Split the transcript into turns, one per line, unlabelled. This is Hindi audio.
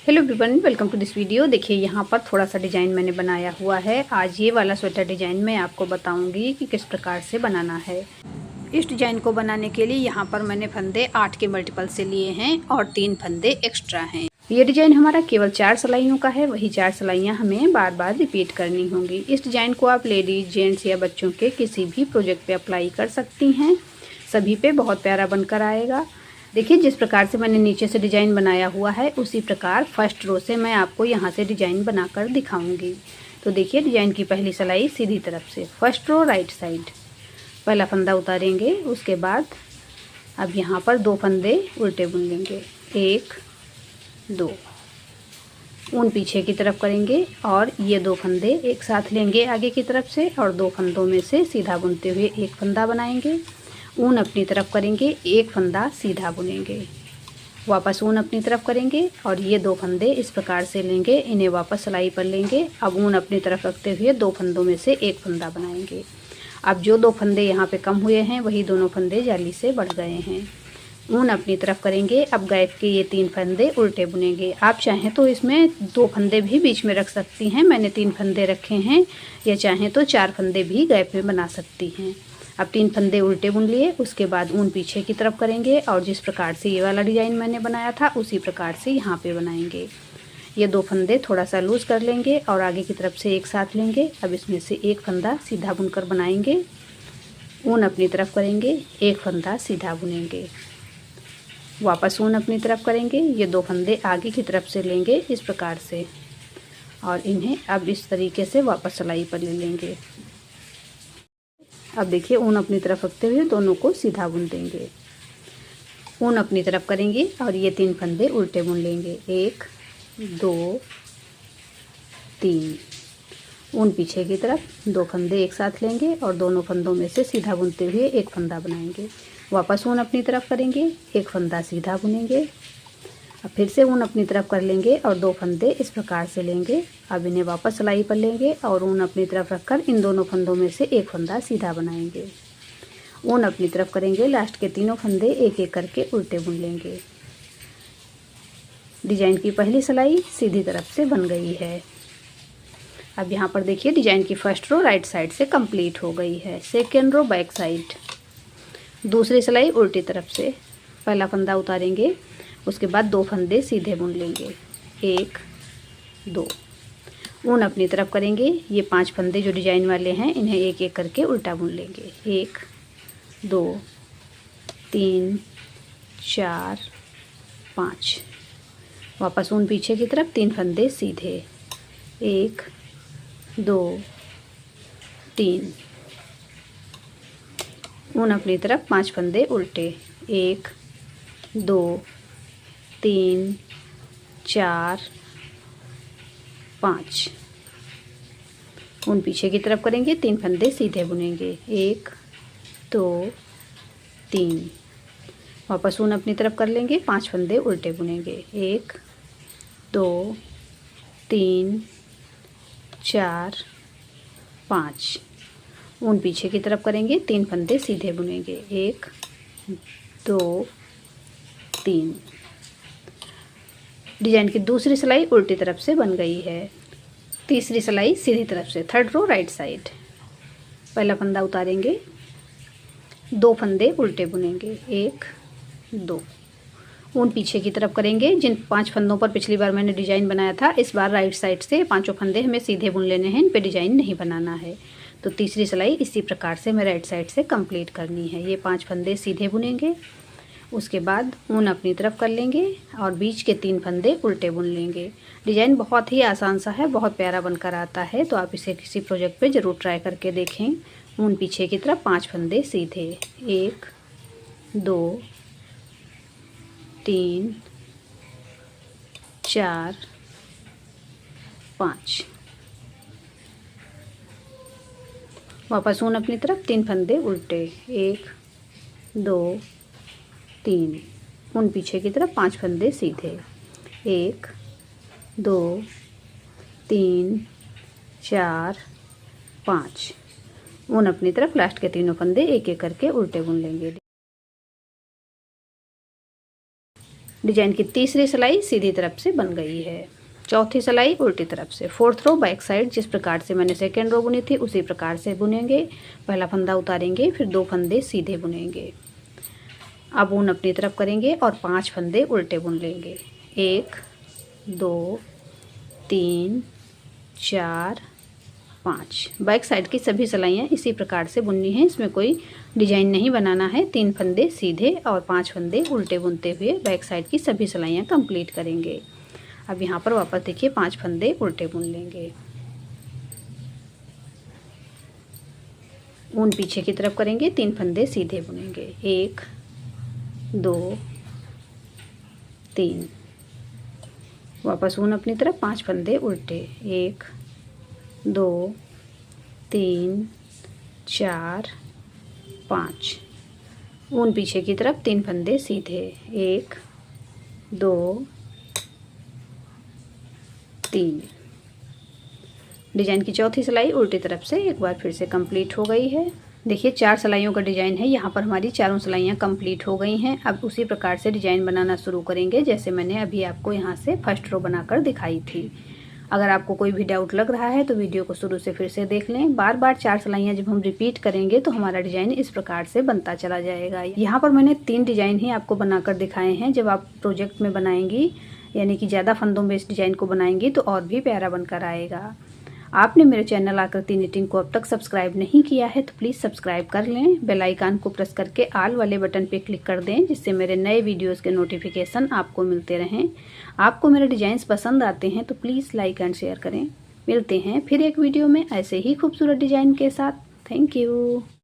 Hello everyone, welcome to this video. देखिए यहाँ पर थोड़ा सा डिज़ाइन मैंने बनाया हुआ है। आज ये वाला स्वेटर डिज़ाइन मैं आपको बताऊंगी कि किस प्रकार से बनाना है। इस डिज़ाइन को बनाने के लिए यहाँ पर मैंने फंदे 8 के मल्टीपल से लिए हैं और 3 फंदे एक्स्ट्रा हैं। ये डिज़ाइन हमारा केवल 4 सिलाइयों का है। वही 4 सिलाइयाँ हमें बार बार रिपीट करनी होंगी। इस डिज़ाइन को आप लेडीज़, जेंट्स या बच्चों के किसी भी प्रोजेक्ट पे अप्लाई कर सकती हैं। सभी पे बहुत प्यारा बनकर आएगा। देखिए जिस प्रकार से मैंने नीचे से डिज़ाइन बनाया हुआ है उसी प्रकार फर्स्ट रो से मैं आपको यहाँ से डिज़ाइन बनाकर दिखाऊंगी। तो देखिए डिज़ाइन की पहली सिलाई सीधी तरफ से, फर्स्ट रो राइट साइड, पहला फंदा उतारेंगे। उसके बाद अब यहाँ पर 2 फंदे उल्टे बुन लेंगे, 1 2, ऊन पीछे की तरफ करेंगे और ये 2 फंदे एक साथ लेंगे आगे की तरफ से और 2 फंदों में से सीधा बुनते हुए एक फंदा बनाएंगे। ऊन अपनी तरफ करेंगे, एक फंदा सीधा बुनेंगे, वापस ऊन अपनी तरफ करेंगे और ये 2 फंदे इस प्रकार से लेंगे, इन्हें वापस सिलाई पर लेंगे। अब ऊन अपनी तरफ रखते हुए 2 फंदों में से एक फंदा बनाएंगे। अब जो 2 फंदे यहाँ पे कम हुए हैं वही दोनों फंदे जाली से बढ़ गए हैं। ऊन अपनी तरफ करेंगे। अब गैप के ये 3 फंदे उल्टे बुनेंगे। आप चाहें तो इसमें 2 फंदे भी बीच में रख सकती हैं, मैंने 3 फंदे रखे हैं, या चाहें तो 4 फंदे भी गैप में बना सकती हैं। अब 3 फंदे उल्टे बुन लिए। उसके बाद ऊन पीछे की तरफ करेंगे और जिस प्रकार से ये वाला डिज़ाइन मैंने बनाया था उसी प्रकार से यहाँ पे बनाएंगे। ये 2 फंदे थोड़ा सा लूज़ कर लेंगे और आगे की तरफ से एक साथ लेंगे। अब इसमें से एक फंदा सीधा बुनकर बनाएंगे, ऊन अपनी तरफ करेंगे, एक फंदा सीधा बुनेंगे, वापस ऊन अपनी तरफ करेंगे। ये 2 फंदे आगे की तरफ से लेंगे इस प्रकार से और इन्हें अब इस तरीके से वापस सिलाई पर ले लेंगे। अब देखिए ऊन अपनी तरफ रखते हुए दोनों को सीधा बुन देंगे। ऊन अपनी तरफ करेंगे और ये 3 फंदे उल्टे बुन लेंगे, 1 2 3, ऊन पीछे की तरफ, 2 फंदे एक साथ लेंगे और दोनों फंदों में से सीधा बुनते हुए एक फंदा बनाएंगे। वापस ऊन अपनी तरफ करेंगे, एक फंदा सीधा बुनेंगे। अब फिर से ऊन अपनी तरफ कर लेंगे और 2 फंदे इस प्रकार से लेंगे। अब इन्हें वापस सिलाई पर लेंगे और ऊन अपनी तरफ रखकर इन दोनों फंदों में से एक फंदा सीधा बनाएंगे। ऊन अपनी तरफ करेंगे, लास्ट के तीनों फंदे एक एक करके उल्टे बुन लेंगे। डिजाइन की पहली सिलाई सीधी तरफ से बन गई है। अब यहाँ पर देखिए डिजाइन की फर्स्ट रो राइट साइड से कंप्लीट हो गई है। सेकेंड रो बैक साइड, दूसरी सिलाई उल्टी तरफ से, पहला फंदा उतारेंगे। उसके बाद 2 फंदे सीधे बुन लेंगे, 1 2, ऊन अपनी तरफ करेंगे। ये 5 फंदे जो डिजाइन वाले हैं इन्हें एक एक करके उल्टा बुन लेंगे, 1 2 3 4 5, वापस ऊन पीछे की तरफ, 3 फंदे सीधे, 1 2 3, ऊन अपनी तरफ, 5 फंदे उल्टे, 1 2 3 4 5, ऊन पीछे की तरफ करेंगे, 3 फंदे सीधे बुनेंगे, 1 2 3, वापस ऊन अपनी तरफ कर लेंगे, 5 फंदे उल्टे बुनेंगे, 1 2 3 4 5, ऊन पीछे की तरफ करेंगे, 3 फंदे सीधे बुनेंगे, 1 2 3। डिजाइन की दूसरी सिलाई उल्टी तरफ से बन गई है। तीसरी सिलाई सीधी तरफ से, थर्ड रो राइट साइड, पहला फंदा उतारेंगे, 2 फंदे उल्टे बुनेंगे, 1 2, ऊन पीछे की तरफ करेंगे। जिन 5 फंदों पर पिछली बार मैंने डिजाइन बनाया था इस बार राइट साइड से 5 फंदे हमें सीधे बुन लेने हैं, इन पे डिजाइन नहीं बनाना है। तो तीसरी सिलाई इसी प्रकार से हमें राइट साइड से कंप्लीट करनी है। ये 5 फंदे सीधे बुनेंगे, उसके बाद ऊन अपनी तरफ कर लेंगे और बीच के 3 फंदे उल्टे बुन लेंगे। डिज़ाइन बहुत ही आसान सा है, बहुत प्यारा बनकर आता है, तो आप इसे किसी प्रोजेक्ट पे ज़रूर ट्राई करके देखें। ऊन पीछे की तरफ, 5 फंदे सीधे, 1 2 3 4 5, वापस ऊन अपनी तरफ, 3 फंदे उल्टे, 1 2 3, ऊन पीछे की तरफ, 5 फंदे सीधे, 1 2 3 4 5, ऊन अपनी तरफ, लास्ट के तीनों फंदे एक एक करके उल्टे बुन लेंगे। डिजाइन की तीसरी सिलाई सीधी तरफ से बन गई है। चौथी सिलाई उल्टी तरफ से। 4th रो बैक साइड जिस प्रकार से मैंने सेकेंड रो बुनी थी उसी प्रकार से बुनेंगे। पहला फंदा उतारेंगे, फिर 2 फंदे सीधे बुनेंगे। अब ऊन अपनी तरफ करेंगे और 5 फंदे उल्टे बुन लेंगे। 1 2 3 4 5। बैक साइड की सभी सिलाइयाँ इसी प्रकार से बुननी है, इसमें कोई डिजाइन नहीं बनाना है। 3 फंदे सीधे और 5 फंदे उल्टे बुनते हुए बैक साइड की सभी सिलाइयाँ कंप्लीट करेंगे। अब यहाँ पर वापस देखिए 5 फंदे उल्टे बुन लेंगे। ऊन पीछे की तरफ करेंगे, 3 फंदे सीधे बुनेंगे। 1 2 3। वापस ऊन अपनी तरफ 5 फंदे उल्टे। 1 2 3 4 5। ऊन पीछे की तरफ 3 फंदे सीधे। 1 2 3। डिजाइन की चौथी सिलाई उल्टी तरफ से एक बार फिर से कंप्लीट हो गई है। देखिए 4 सिलाइयों का डिजाइन है, यहाँ पर हमारी चारों सिलाइयाँ कंप्लीट हो गई हैं। अब उसी प्रकार से डिजाइन बनाना शुरू करेंगे जैसे मैंने अभी आपको यहाँ से फर्स्ट रो बनाकर दिखाई थी। अगर आपको कोई भी डाउट लग रहा है तो वीडियो को शुरू से फिर से देख लें। बार बार 4 सिलाइयाँ जब हम रिपीट करेंगे तो हमारा डिजाइन इस प्रकार से बनता चला जाएगा। यहाँ पर मैंने 3 डिजाइन ही आपको बनाकर दिखाए हैं। जब आप प्रोजेक्ट में बनाएंगी यानी कि ज़्यादा फंदों में इस डिजाइन को बनाएंगी तो और भी प्यारा बनकर आएगा। आपने मेरे चैनल आकृति निटिंग को अब तक सब्सक्राइब नहीं किया है तो प्लीज़ सब्सक्राइब कर लें। बेल आइकन को प्रेस करके ऑल वाले बटन पे क्लिक कर दें जिससे मेरे नए वीडियोस के नोटिफिकेशन आपको मिलते रहें। आपको मेरे डिजाइन्स पसंद आते हैं तो प्लीज़ लाइक एंड शेयर करें। मिलते हैं फिर एक वीडियो में ऐसे ही खूबसूरत डिजाइन के साथ। Thank you.